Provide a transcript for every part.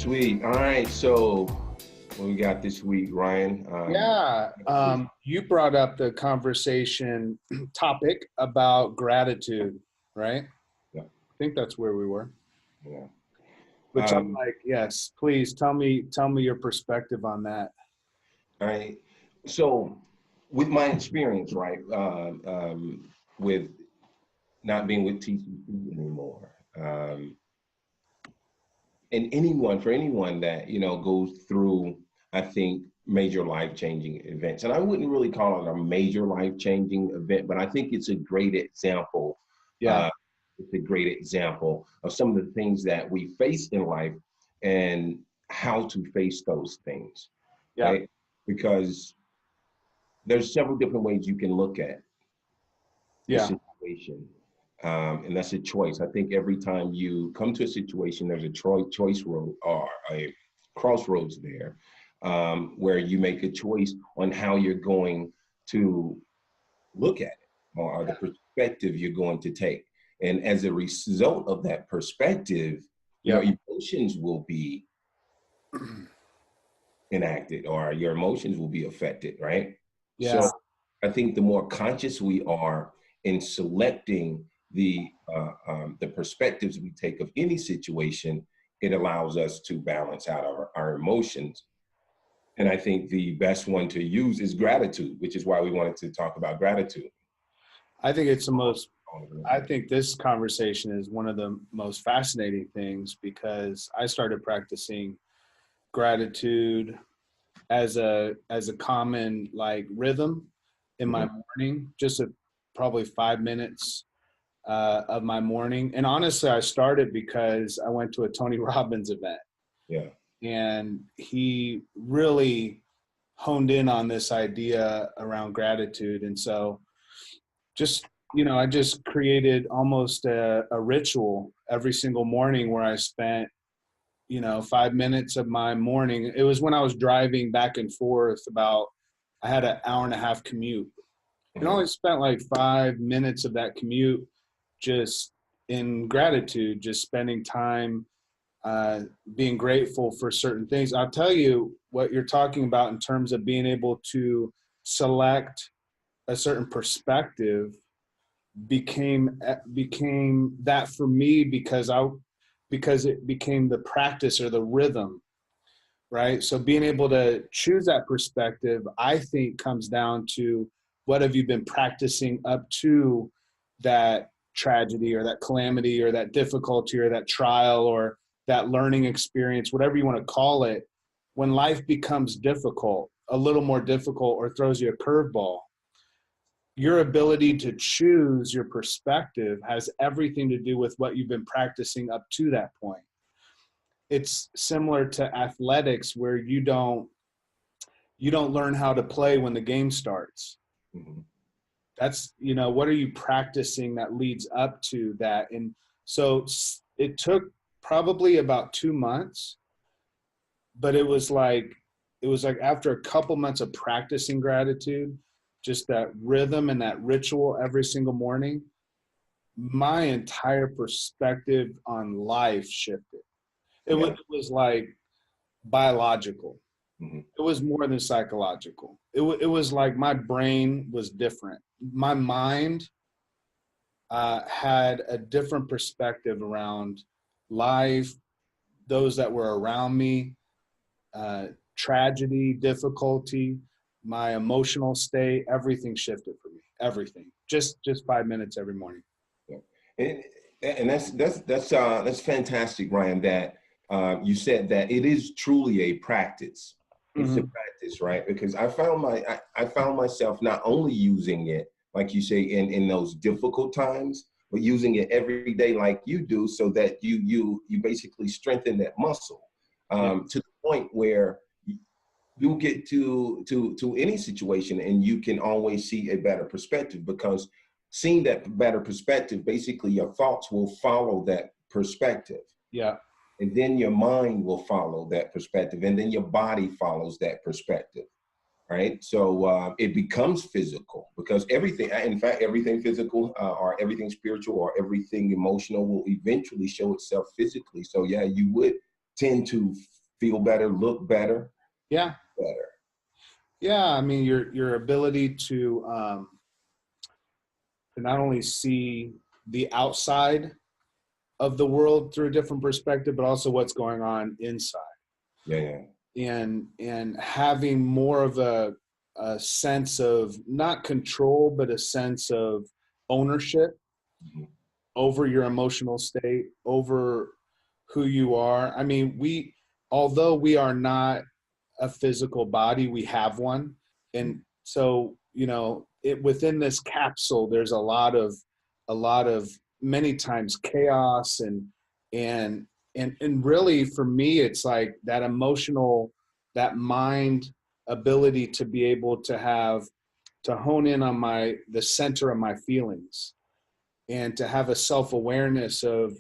Sweet. All right. So what we got this week, Ryan? You brought up the conversation topic about gratitude, right? Yeah. I think that's where we were. Yeah. Which I'm like, yes, please tell me your perspective on that. All right. So with my experience, right, with not being with TCC anymore, and for anyone that, goes through, I think, major life-changing events, and I wouldn't really call it a major life-changing event, but I think it's a great example. Yeah. It's a great example of some of the things that we face in life and how to face those things, Yeah. right? Because there's several different ways you can look at the Yeah. situation. And that's a choice. I think every time you come to a situation, there's a choice road or a crossroads there, where you make a choice on how you're going to look at it or the perspective you're going to take. And as a result of that perspective, your emotions will be enacted or your emotions will be affected, right? Yeah. So I think the more conscious we are in selecting the perspectives we take of any situation, it allows us to balance out our emotions. And I think the best one to use is gratitude, which is why we wanted to talk about gratitude. I think I think this conversation is one of the most fascinating things because I started practicing gratitude as a common like rhythm in my morning, just probably 5 minutes of my morning. And honestly, I started because I went to a Tony Robbins event. Yeah. And he really honed in on this idea around gratitude. And so I just created almost a ritual every single morning where I spent 5 minutes of my morning. It was when I was driving back and forth I had an hour and a half commute. And I only spent like 5 minutes of that commute just in gratitude, just spending time being grateful for certain things. I'll tell you what you're talking about in terms of being able to select a certain perspective became that for me because it became the practice or the rhythm, right? So being able to choose that perspective, I think, comes down to what have you been practicing up to that tragedy or that calamity or that difficulty or that trial or that learning experience, whatever you want to call it. When life becomes difficult, a little more difficult, or throws you a curveball, your ability to choose your perspective has everything to do with what you've been practicing up to that point. It's similar to athletics where you don't learn how to play when the game starts. Mm-hmm. That's, what are you practicing that leads up to that? And so it took probably about 2 months, but it was like after a couple months of practicing gratitude, just that rhythm and that ritual every single morning, my entire perspective on life shifted. It was like biological. Mm-hmm. It was more than psychological. It was like my brain was different. My mind had a different perspective around life, those that were around me, tragedy, difficulty, my emotional state, everything shifted for me. Everything. Just 5 minutes every morning. Yeah. And that's fantastic, Ryan, that you said that it is truly a practice. It's a practice, right? Because I found myself not only using it, like you say, in those difficult times, but using it every day like you do, so that you basically strengthen that muscle to the point where you get to any situation and you can always see a better perspective, because seeing that better perspective, basically your thoughts will follow that perspective. Yeah. And then your mind will follow that perspective, and then your body follows that perspective, right? So it becomes physical, because everything, in fact, everything physical or everything spiritual or everything emotional will eventually show itself physically. So yeah, you would tend to feel better, look better, Yeah. better. Yeah. I mean, your ability to not only see the outside of the world through a different perspective, but also what's going on inside. Yeah, yeah. And having more of a sense of not control, but a sense of ownership Mhm. over your emotional state, over who you are. I mean, although we are not a physical body, we have one. And so, within this capsule, there's a lot of many times chaos and really for me, it's like that emotional, that mind ability to be able to hone in on the center of my feelings and to have a self-awareness of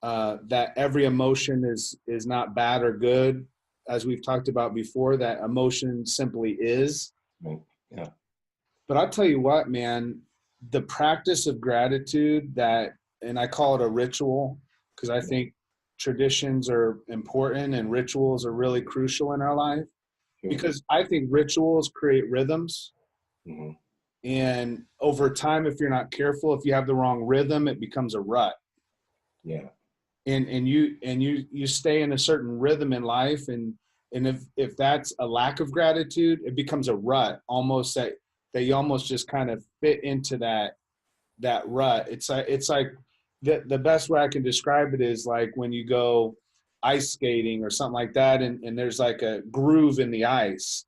that every emotion is not bad or good, as we've talked about before, that emotion simply is. Right. Yeah. But I'll tell you what, man, the practice of gratitude, and I call it a ritual, because I think traditions are important and rituals are really crucial in our life, Sure. because I think rituals create rhythms. Hmm. And over time, if you're not careful, if you have the wrong rhythm, it becomes a rut. Yeah. And you stay in a certain rhythm in life, and if that's a lack of gratitude, it becomes a rut, almost that you almost just kind of fit into that rut. It's like the best way I can describe it is like when you go ice skating or something like that, and there's like a groove in the ice,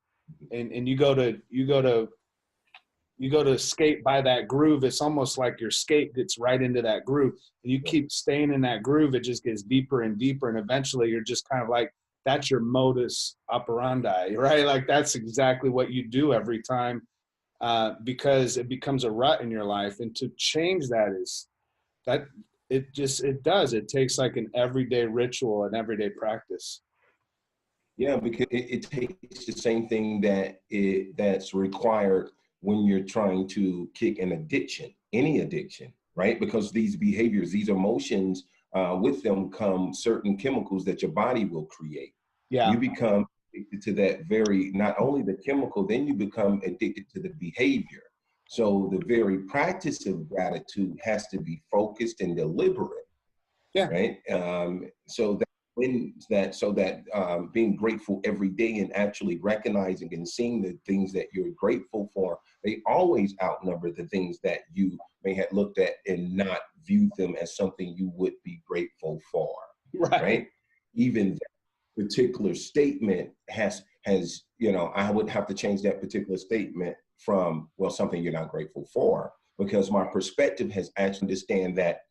and you go to skate by that groove. It's almost like your skate gets right into that groove, and you keep staying in that groove. It just gets deeper and deeper, and eventually you're just kind of like, that's your modus operandi, right? Like that's exactly what you do every time, because it becomes a rut in your life. And to change that is that it takes like an everyday ritual, an everyday practice. Yeah, because it takes the same thing that's required when you're trying to kick an addiction, any addiction, right? Because these behaviors, these emotions, with them come certain chemicals that your body will create. You Yeah. become addicted to that very, not only the chemical, then you become addicted to the behavior. So the very practice of gratitude has to be focused and deliberate, Yeah. right? So that being grateful every day and actually recognizing and seeing the things that you're grateful for, they always outnumber the things that you may have looked at and not viewed them as something you would be grateful for, Right. right? Even that particular statement has I would have to change that particular statement from, well, something you're not grateful for, because my perspective has actually understand that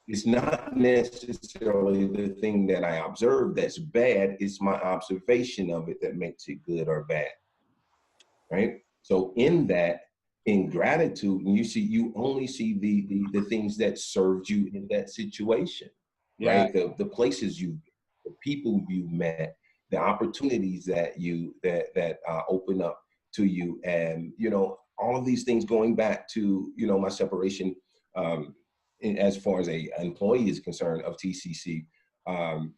it's not necessarily the thing that I observe that's bad. It's my observation of it that makes it good or bad, right? So in that, in gratitude, you only see the things that served you in that situation, Yeah. right? The places the people you met, the opportunities that open up to you, and all of these things going back to my separation. Um, as far as a employee is concerned of TCC, um,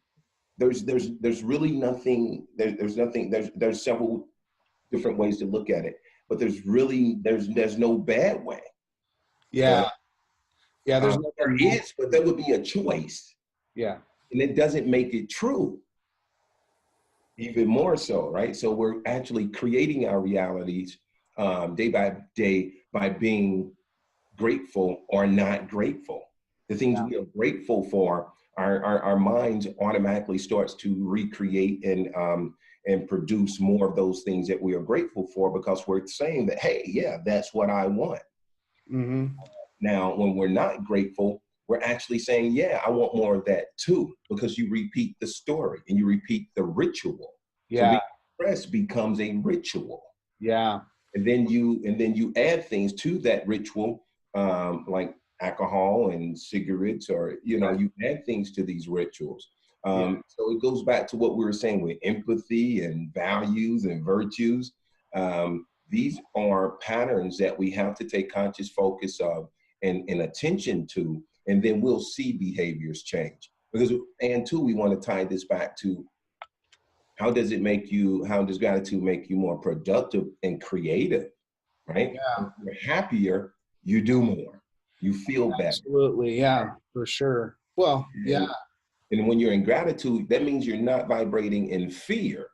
there's really nothing. There's several different ways to look at it, but there's no bad way. Yeah. Yeah. There's There nothing wrong. is, but there would be a choice, Yeah. and it doesn't make it true. Even more so, right? So we're actually creating our realities day by day by being grateful or not grateful. The things we are grateful for, our minds automatically starts to recreate and produce more of those things that we are grateful for, because we're saying that, hey, yeah, that's what I want. Mm-hmm. Now, when we're not grateful, we're actually saying, yeah, I want more of that too, because you repeat the story and you repeat the ritual. So Yeah. being expressed becomes a ritual. Yeah. And then you add things to that ritual, like alcohol and cigarettes, or Right. you add things to these rituals. Yeah. So it goes back to what we were saying with empathy and values and virtues. These are patterns that we have to take conscious focus of and attention to, and then we'll see behaviors change. Because, and two, we want to tie this back to how does gratitude make you more productive and creative, right? Yeah. If you're happier, you do more, you feel better. Absolutely. Yeah, for sure. Well, yeah. And when you're in gratitude, that means you're not vibrating in fear.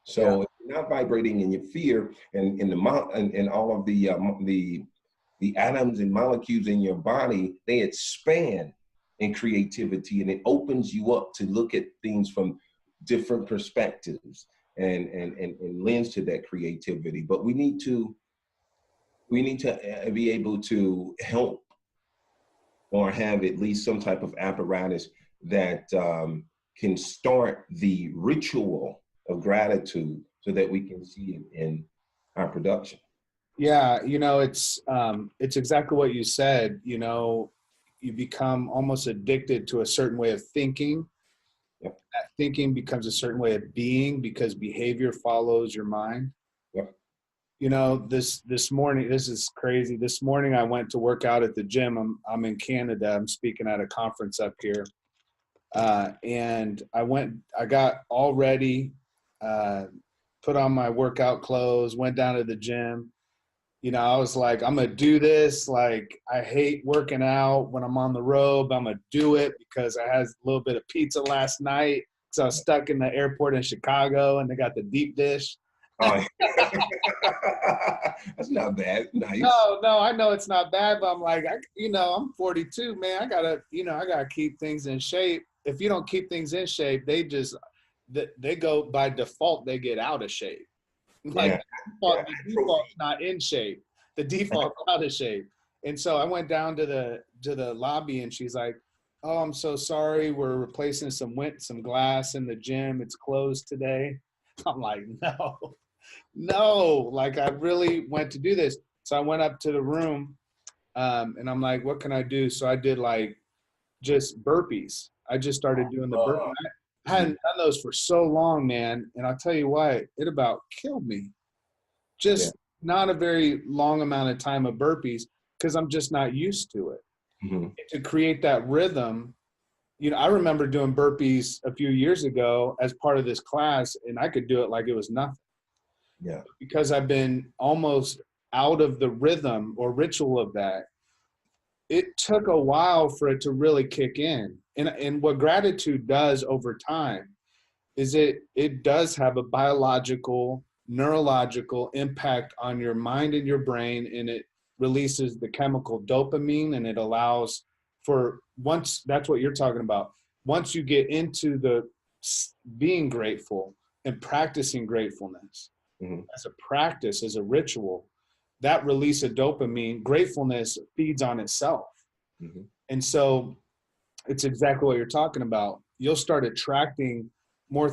So if you're not vibrating in your fear and in all of the atoms and molecules in your body, they expand in creativity, and it opens you up to look at things from different perspectives and lends to that creativity. But we need to be able to help or have at least some type of apparatus that can start the ritual of gratitude so that we can see it in our production. Yeah, you know, it's exactly what you said. You know, you become almost addicted to a certain way of thinking. Yep. That thinking becomes a certain way of being because behavior follows your mind. Yep. You know, this morning, this is crazy. This morning I went to work out at the gym. I'm in Canada. I'm speaking at a conference up here. And I got all ready, put on my workout clothes, went down to the gym. You know, I was like, I'm going to do this. Like, I hate working out when I'm on the road, but I'm going to do it because I had a little bit of pizza last night. So I was stuck in the airport in Chicago and they got the deep dish. Oh, that's not bad. Nice. No, I know it's not bad, but I'm like, I'm 42, man. I gotta keep things in shape. If you don't keep things in shape, they go by default, they get out of shape. Like the default's not in shape. The default's out of shape. And so I went down to the lobby and she's like, "Oh, I'm so sorry. We're replacing some glass in the gym. It's closed today." I'm like, no, like I really went to do this. So I went up to the room and I'm like, what can I do? So I did like just burpees. I just started doing the burpees. I hadn't done those for so long, man. And I'll tell you what, it about killed me. Just not a very long amount of time of burpees because I'm just not used to it. Mm-hmm. To create that rhythm, you know, I remember doing burpees a few years ago as part of this class, and I could do it like it was nothing. Yeah. Because I've been almost out of the rhythm or ritual of that. It took a while for it to really kick in. And what gratitude does over time is it does have a biological, neurological impact on your mind and your brain, and it releases the chemical dopamine, and it allows for once, that's what you're talking about. Once you get into the being grateful and practicing gratefulness, mm-hmm. as a practice, as a ritual, that release of dopamine, gratefulness feeds on itself. Mm-hmm. And so it's exactly what you're talking about. You'll start attracting more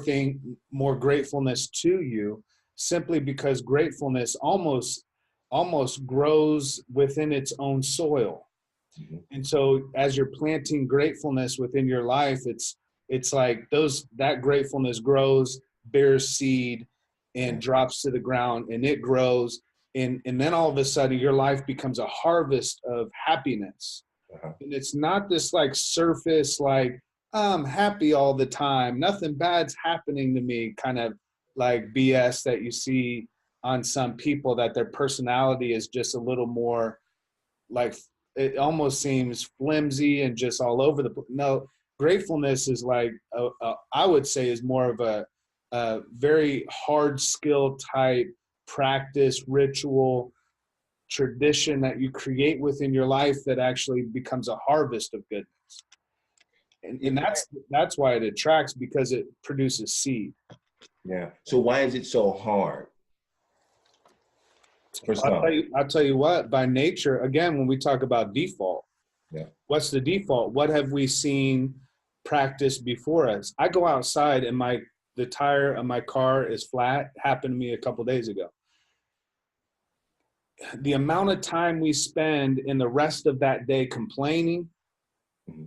gratefulness to you simply because gratefulness almost grows within its own soil. Mm-hmm. And so as you're planting gratefulness within your life, it's like that gratefulness grows, bears seed, and drops to the ground, and it grows. And then all of a sudden your life becomes a harvest of happiness. Uh-huh. And it's not this like surface, like I'm happy all the time, nothing bad's happening to me kind of like BS that you see on some people, that their personality is just a little more like, it almost seems flimsy and just all over the place. No, gratefulness is like, I would say is more of a very hard skill type practice, ritual, tradition that you create within your life that actually becomes a harvest of goodness. And that's why it attracts, because it produces seed. Yeah. So why is it so hard? I'll tell you what, by nature, again, when we talk about default, what's the default? What have we seen practiced before us? I go outside and the tire of my car is flat. Happened to me a couple days ago. The amount of time we spend in the rest of that day complaining, mm-hmm.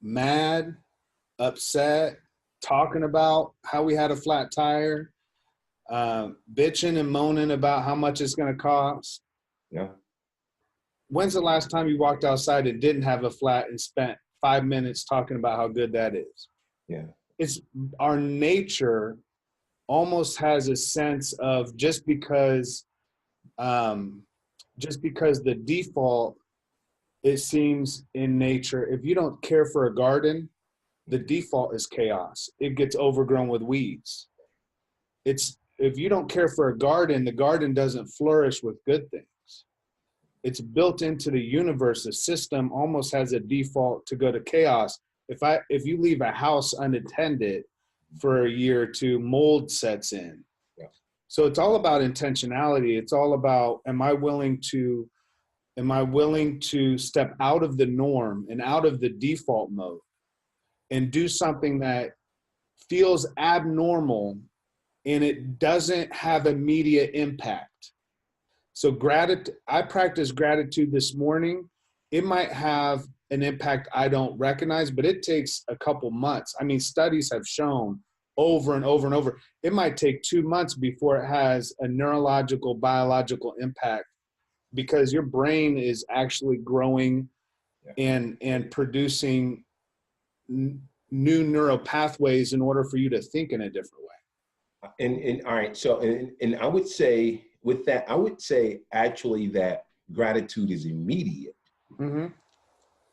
mad, upset, talking about how we had a flat tire, bitching and moaning about how much it's going to cost. Yeah. When's the last time you walked outside and didn't have a flat and spent 5 minutes talking about how good that is. Yeah. It's our nature almost has a sense of just because the default, it seems in nature, if you don't care for a garden, the default is chaos. It gets overgrown with weeds. It's, if you don't care for a garden, the garden doesn't flourish with good things. It's built into the universe. The system almost has a default to go to chaos. If you leave a house unattended for a year or two, mold sets in. Yeah. So it's all about intentionality. It's all about, am I willing to step out of the norm and out of the default mode and do something that feels abnormal and it doesn't have immediate impact. So I practiced gratitude this morning. It might have an impact I don't recognize, but it takes a couple months. I mean, studies have shown over and over and over, it might take 2 months before it has a neurological, biological impact, because your brain is actually growing and producing new neural pathways in order for you to think in a different way. And all right, so and I would say with that, I would say actually that gratitude is immediate. Mm-hmm.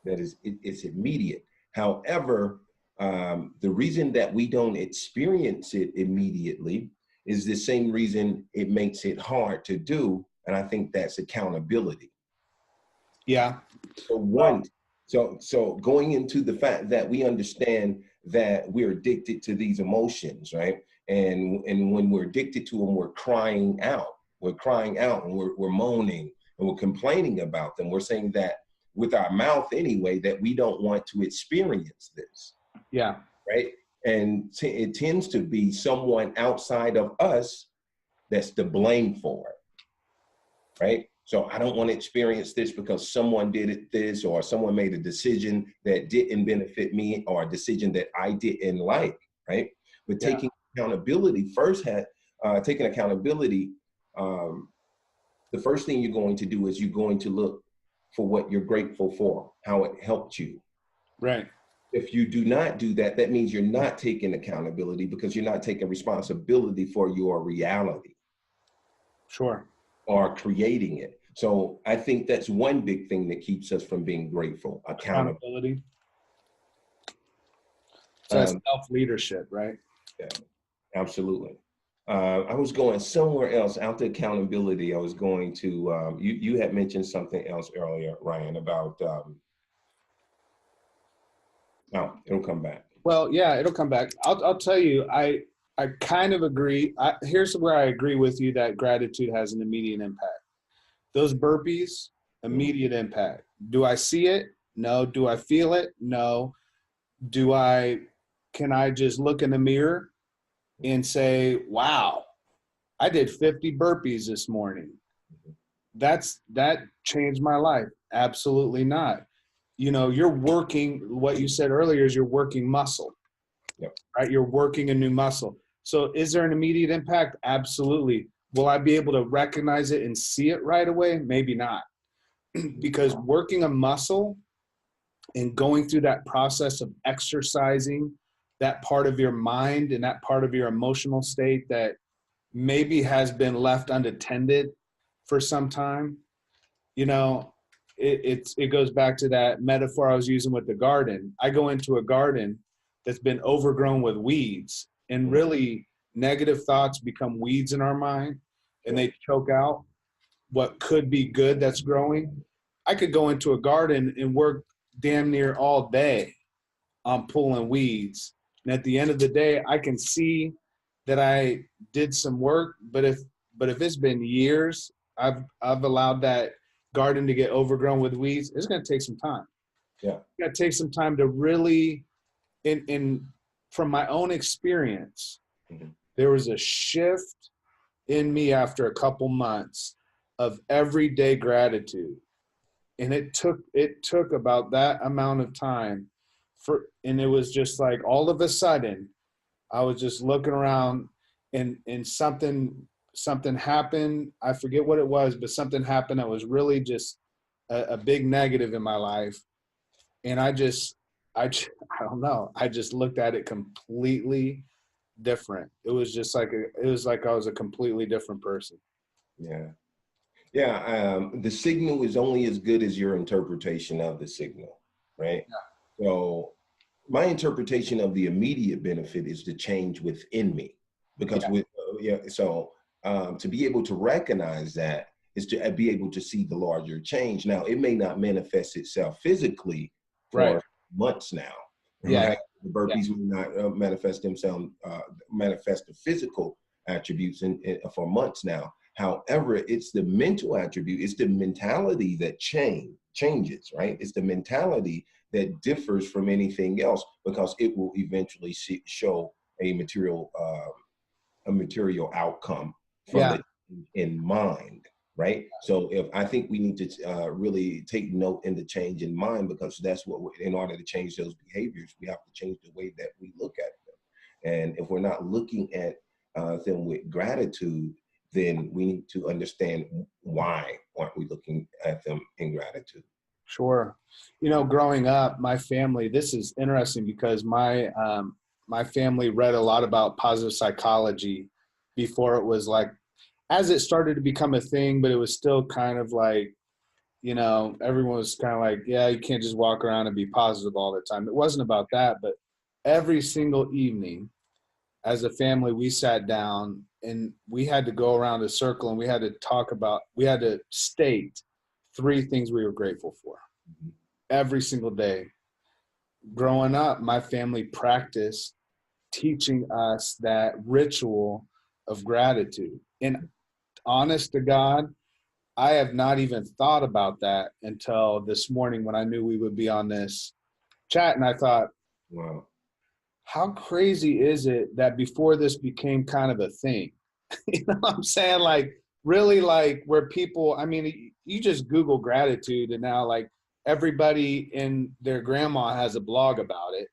That is, it's immediate. However, the reason that we don't experience it immediately is the same reason it makes it hard to do, and I think that's accountability. Yeah. So going into the fact that we understand that we're addicted to these emotions, right? And when we're addicted to them, we're crying out. We're crying out and we're moaning and we're complaining about them. We're saying that with our mouth anyway, that we don't want to experience this. Yeah. Right. And it tends to be someone outside of us that's to blame for it. Right. So I don't want to experience this because someone did this, or someone made a decision that didn't benefit me, or a decision that I didn't like. Right. But taking accountability taking accountability, the first thing you're going to do is you're going to look for what you're grateful for, how it helped you. Right. If you do not do that, that means you're not taking accountability, because you're not taking responsibility for your reality. Sure. Or creating it. So I think that's one big thing that keeps us from being grateful. Accountability. So that's self-leadership, right? Yeah, absolutely. I was going somewhere else after accountability. I was going to, you had mentioned something else earlier, Ryan, about, no, it'll come back. Well, yeah, it'll come back. I'll tell you, I kind of agree. Here's where I agree with you that gratitude has an immediate impact. Those burpees, immediate impact. Do I see it? No. Do I feel it? No. Can I just look in the mirror and say, wow, I did 50 burpees this morning. That changed my life? Absolutely not. You know, you're working, what you said earlier is you're working muscle. Yep. Right? You're working a new muscle. So is there an immediate impact? Absolutely. Will I be able to recognize it and see it right away? Maybe not. Because working a muscle and going through that process of exercising that part of your mind and that part of your emotional state that maybe has been left unattended for some time, you know, it goes back to that metaphor I was using with the garden. I go into a garden that's been overgrown with weeds, and really negative thoughts become weeds in our mind, and they choke out what could be good that's growing. I could go into a garden and work damn near all day on pulling weeds. And at the end of the day, I can see that I did some work, but if it's been years, I've allowed that garden to get overgrown with weeds, it's going to take some time. Yeah. It's going to take some time to really, from my own experience, there was a shift in me after a couple months of everyday gratitude. And it took about that amount of time and it was just like all of a sudden I was just looking around and something happened. I forget what it was, but something happened that was really just a big negative in my life. And I just I don't know. I just looked at it completely different. It was just like it was like I was a completely different person. Yeah. Yeah. The signal is only as good as your interpretation of the signal, right? So my interpretation of the immediate benefit is the change within me, because Yeah. with yeah, so to be able to recognize that is to be able to see the larger change. Now, it may not manifest itself physically Right. for months now, Yeah. right? The Yeah. burpees may not manifest themselves, manifest the physical attributes for months now. However, it's the mental attribute, it's the mentality that changes, right? It's the mentality that differs from anything else, because it will eventually show a material outcome from Yeah. the in mind, right? So if I think we need to really take note in the change in mind, because that's what in order to change those behaviors, we have to change the way that we look at them. And if we're not looking at them with gratitude, then we need to understand why aren't we looking at them in gratitude. Sure. You know, growing up, my family, this is interesting because my family read a lot about positive psychology before it was like, as it started to become a thing, but it was still kind of like, you know, everyone was kind of like, yeah, you can't just walk around and be positive all the time. It wasn't about that, but every single evening as a family, we sat down and we had to go around a circle and we had to talk about, we had to state three things we were grateful for every single day. Growing up, my family practiced teaching us that ritual of gratitude. And honest to God, I have not even thought about that until this morning when I knew we would be on this chat. And I thought, Wow. how crazy is it that before this became kind of a thing? You know what I'm saying? Like, really, like, where people, I mean, you just Google gratitude, and now, like, everybody in their grandma has a blog about it.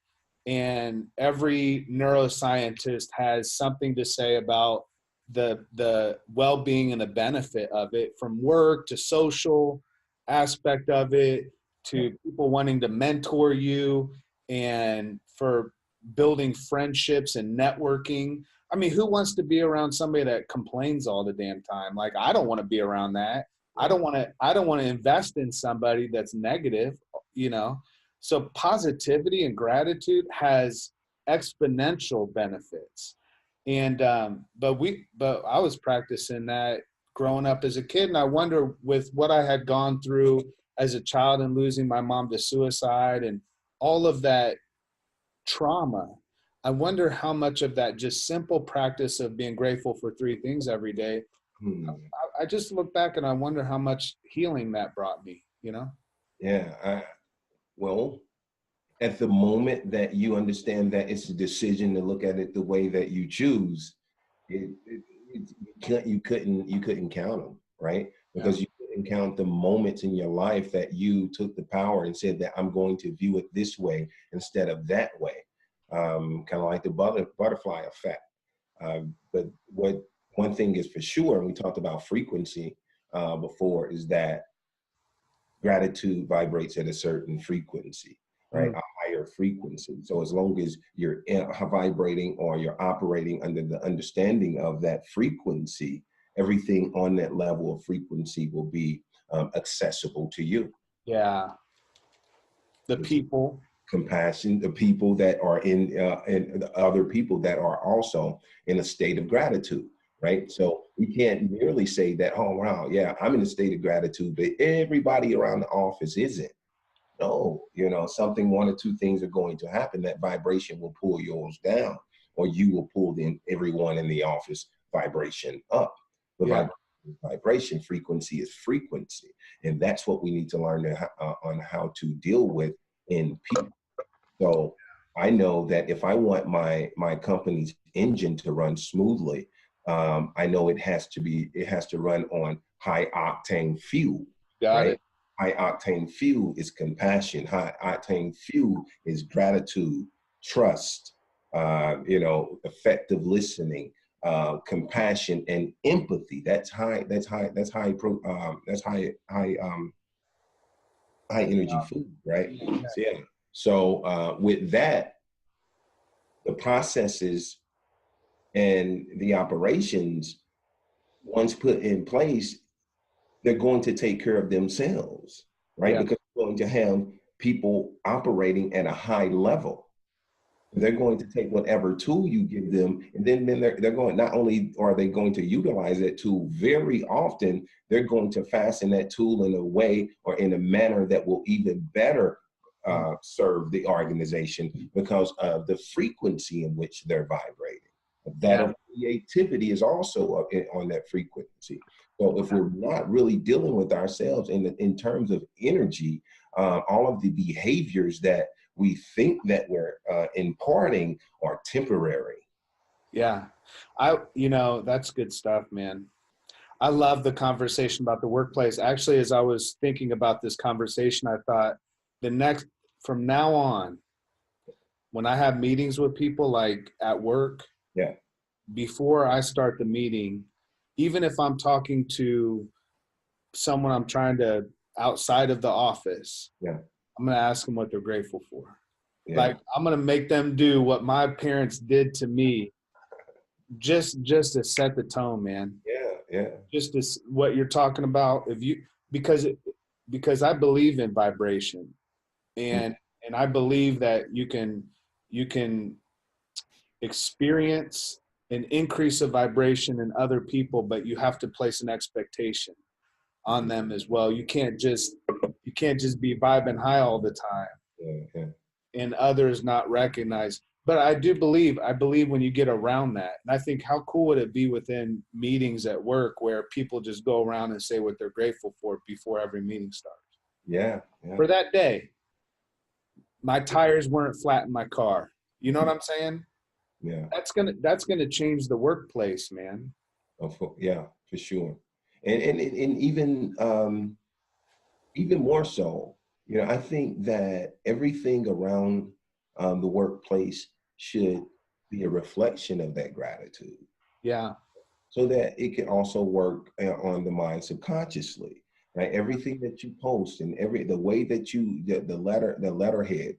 And every neuroscientist has something to say about the well-being and the benefit of it, from work to social aspect of it to people wanting to mentor you and for building friendships and networking. I mean, who wants to be around somebody that complains all the damn time? Like, I don't want to be around that. I don't want to invest in somebody that's negative, you know. So positivity and gratitude has exponential benefits. And but I was practicing that growing up as a kid, and I wonder, with what I had gone through as a child and losing my mom to suicide and all of that trauma, I wonder how much of that just simple practice of being grateful for three things every day, Hmm. I just look back and I wonder how much healing that brought me, you know? Yeah. Well, at the moment that you understand that it's a decision to look at it the way that you choose, you couldn't count them, right? Yeah. Because you couldn't count the moments in your life that you took the power and said that I'm going to view it this way instead of that way. Kind of like the butterfly effect. But what one thing is for sure, and we talked about frequency before, is that gratitude vibrates at a certain frequency, right? Mm. A higher frequency. So as long as you're vibrating or you're operating under the understanding of that frequency, everything on that level of frequency will be accessible to you. Yeah. The people. Compassion, the people that are and the other people that are also in a state of gratitude, right? So we can't merely say that, oh wow, yeah, I'm in a state of gratitude, but everybody around the office isn't. No, something, one or two things are going to happen. That vibration will pull yours down, or you will pull everyone in the office vibration up. The Yeah. vibration frequency is frequency, and that's what we need to learn on how to deal with in people. So I know that if I want my company's engine to run smoothly, I know it has to run on high octane fuel, Got right? it. High octane fuel is compassion. High octane fuel is gratitude, trust, effective listening, compassion, and empathy. That's high. That's high. That's high. That's high. High energy food, right? So yeah. So with that, the processes and the operations, once put in place, they're going to take care of themselves, right? Yeah. Because we're going to have people operating at a high level. They're going to take whatever tool you give them, and then they're going, not only are they going to utilize that tool, very often they're going to fasten that tool in a way or in a manner that will even better serve the organization because of the frequency in which they're vibrating. That of creativity is also on that frequency. So if we're not really dealing with ourselves in terms of energy, all of the behaviors that we think that we're imparting are temporary. Yeah. That's good stuff, man. I love the conversation about the workplace. Actually, as I was thinking about this conversation, I thought from now on, when I have meetings with people like at work, Yeah. before I start the meeting, even if I'm talking to someone I'm trying to outside of the office, Yeah. I'm going to ask them what they're grateful for. Yeah. Like, I'm going to make them do what my parents did to me just to set the tone, man. Yeah. Yeah. Just as what you're talking about, because I believe in vibration, and I believe that you can experience an increase of vibration in other people, but you have to place an expectation on them as well. You can't just be vibing high all the time. Yeah. Yeah. And others not recognize. But I believe when you get around that, and I think how cool would it be within meetings at work where people just go around and say what they're grateful for before every meeting starts. Yeah. Yeah. For that day, my tires weren't flat in my car. You know what I'm saying? Yeah. That's gonna change the workplace, man. Yeah, for sure. And even more so, I think that everything around the workplace should be a reflection of that gratitude, Yeah. so that it can also work on the mind subconsciously, right? Everything that you post and the way that the letterhead,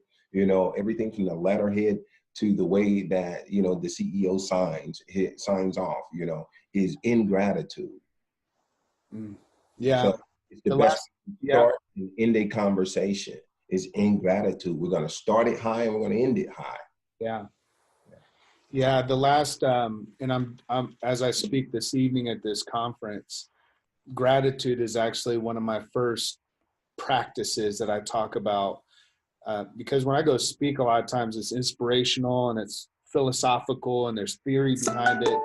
everything from the letterhead to the way that the CEO signs off, is in gratitude. Yeah. So it's the The best last, start and end a conversation is in gratitude. We're going to start it high and we're going to end it high. Yeah. Yeah. The last, and I'm as I speak this evening at this conference, gratitude is actually one of my first practices that I talk about, because when I go speak, a lot of times it's inspirational and it's philosophical and there's theory behind it.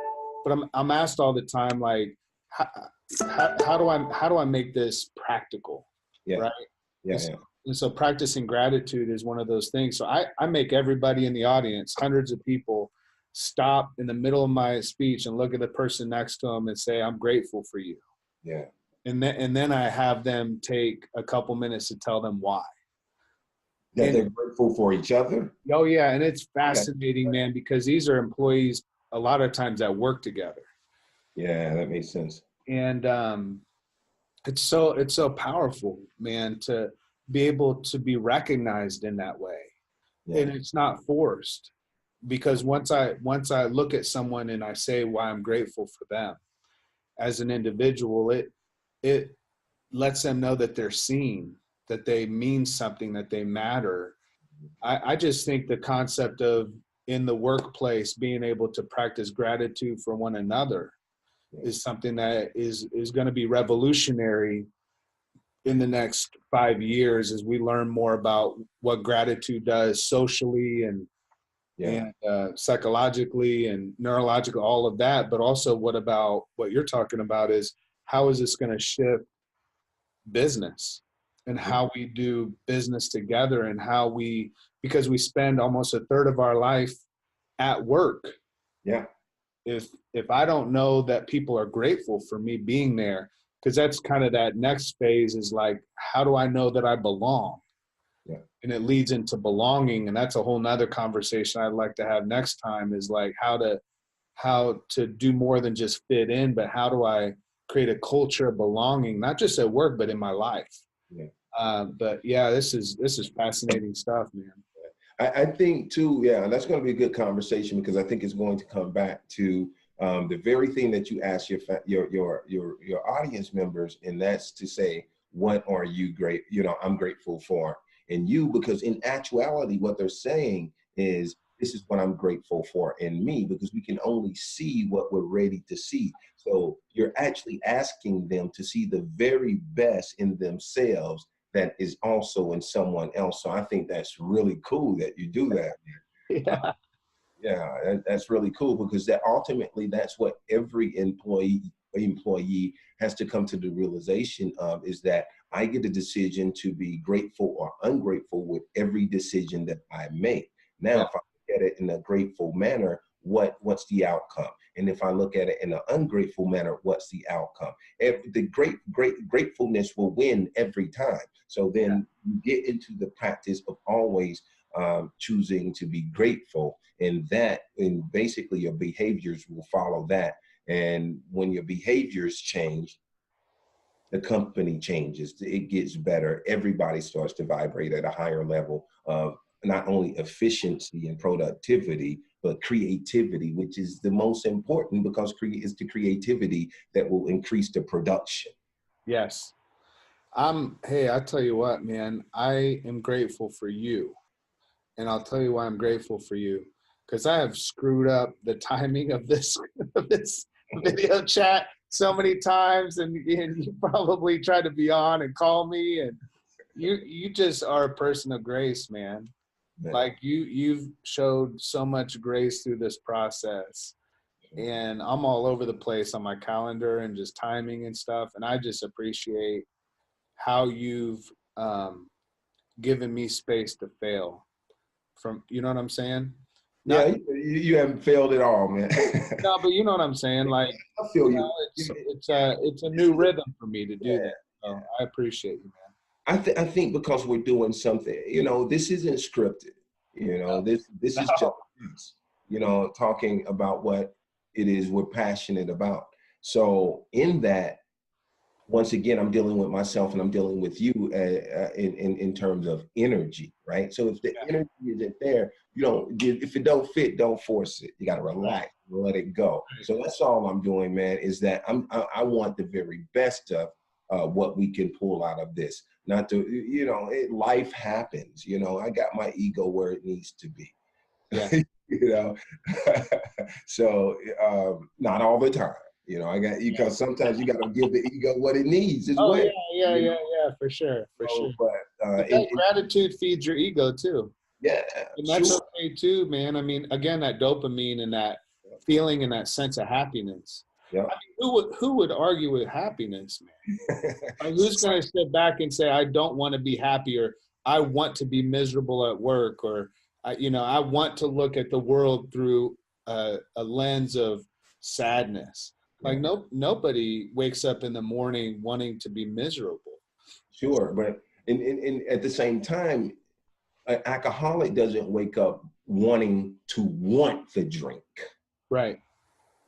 But I'm asked all the time, like, how do I make this practical? Yeah. Right. Yeah. And so, and so practicing gratitude is one of those things. So I make everybody in the audience, hundreds of people, stop in the middle of my speech and look at the person next to them and say, I'm grateful for you. Yeah. And then I have them take a couple minutes to tell them why. That they're grateful for each other. Oh yeah, and it's fascinating, man, because these are employees a lot of times that work together. Yeah, that makes sense. And it's so powerful, man, to be able to be recognized in that way. Yeah. And it's not forced, because once I look at someone and I say why I'm grateful for them as an individual, it lets them know that they're seen, that they mean something, that they matter. I just think the concept of in the workplace being able to practice gratitude for one another is something that is going to be revolutionary in the next 5 years as we learn more about what gratitude does socially and psychologically and neurologically, all of that. But also what about what you're talking about is how is this going to shift business and how we do business together, and because we spend almost a third of our life at work. Yeah. If I don't know that people are grateful for me being there, because that's kind of that next phase is like, how do I know that I belong? Yeah. And it leads into belonging. And that's a whole nother conversation I'd like to have next time, is like how to do more than just fit in, but how do I create a culture of belonging, not just at work, but in my life. Yeah. But yeah, this is fascinating stuff, man. I think too, yeah, that's going to be a good conversation because I think it's going to come back to the very thing that you ask your audience members, and that's to say, what are you great? You know, I'm grateful for, and you, because in actuality, what they're saying is, this is what I'm grateful for in me, because we can only see what we're ready to see. So you're actually asking them to see the very best in themselves that is also in someone else. So I think that's really cool that you do that. Yeah. Yeah, that's really cool because that ultimately that's what every employee has to come to the realization of, is that I get a decision to be grateful or ungrateful with every decision that I make. Now, Yeah. if I look at it in a grateful manner, what's the outcome? And if I look at it in an ungrateful manner, what's the outcome? The gratefulness will win every time. So then you get into the practice of always choosing to be grateful, and basically your behaviors will follow that. And when your behaviors change, the company changes, it gets better, everybody starts to vibrate at a higher level of not only efficiency and productivity, but creativity, which is the most important, because it's the creativity that will increase the production. Yes. Hey, I tell you what, man, I am grateful for you. And I'll tell you why I'm grateful for you. Because I have screwed up the timing of this of this video chat so many times, and you probably tried to be on and call me, and you just are a person of grace, man. Like you've showed so much grace through this process. And I'm all over the place on my calendar and just timing and stuff. And I just appreciate how you've given me space to fail. From, you know what I'm saying? Not, Yeah, you haven't failed at all, man. no, but you know what I'm saying. Like, I feel you you. know, it's a new rhythm for me to do Yeah. that. So I appreciate you, man. I think because we're doing something, this isn't scripted. This is just No. us, talking about what it is we're passionate about. So in that, once again, I'm dealing with myself and I'm dealing with you in terms of energy, right? So if the energy isn't there, if it don't fit, don't force it. You got to relax, let it go. So that's all I'm doing, man, is that I want the very best of what we can pull out of this. Not to, life happens, I got my ego where it needs to be. Yeah. So not all the time. Because sometimes you got to give the ego what it needs as Oh well. yeah, for sure, for sure. But That gratitude feeds your ego too, yeah, and that's sure. okay too, man. I mean, again, that dopamine and that feeling and that sense of happiness. Yeah. I mean, who would argue with happiness, man? Like, who's going to sit back and say, I don't want to be happy, or I want to be miserable at work, or I want to look at the world through a lens of sadness. Like, nobody wakes up in the morning wanting to be miserable. Sure, but at the same time, an alcoholic doesn't wake up wanting to want the drink. Right.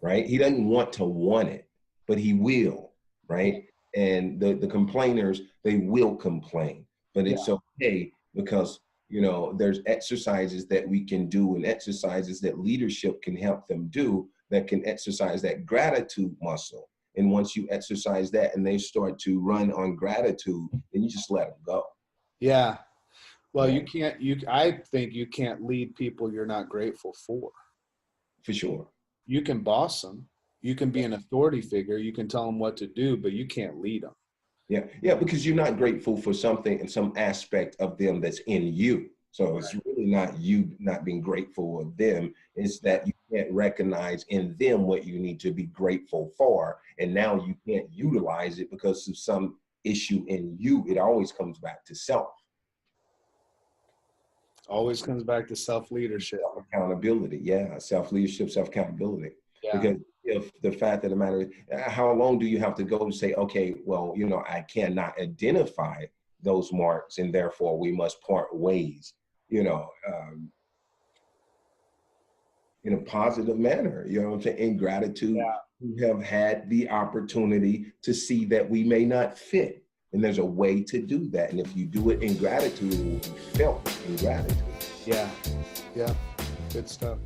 Right? He doesn't want to want it, but he will, right? And the complainers, they will complain, but it's okay, because there's exercises that we can do, and exercises that leadership can help them do, that can exercise that gratitude muscle. And once you exercise that and they start to run on gratitude, then you just let them go. Yeah. Well, I think you can't lead people you're not grateful for. For sure. You can boss them. You can be an authority figure. You can tell them what to do, but you can't lead them. Yeah, because you're not grateful for something and some aspect of them that's in you. So it's really not you not being grateful of them. It's that you can't recognize in them what you need to be grateful for. And now you can't utilize it because of some issue in you. It always comes back to self. Always comes back to self-leadership. Accountability. Yeah, self-leadership, self-accountability. Yeah. Because if the fact of the matter is, how long do you have to go to say, okay, well, I cannot identify those marks, and therefore we must part ways, in a positive manner, what I'm saying? In gratitude, we have had the opportunity to see that we may not fit. And there's a way to do that. And if you do it in gratitude, it will be felt in gratitude. Yeah. Yeah. Good stuff.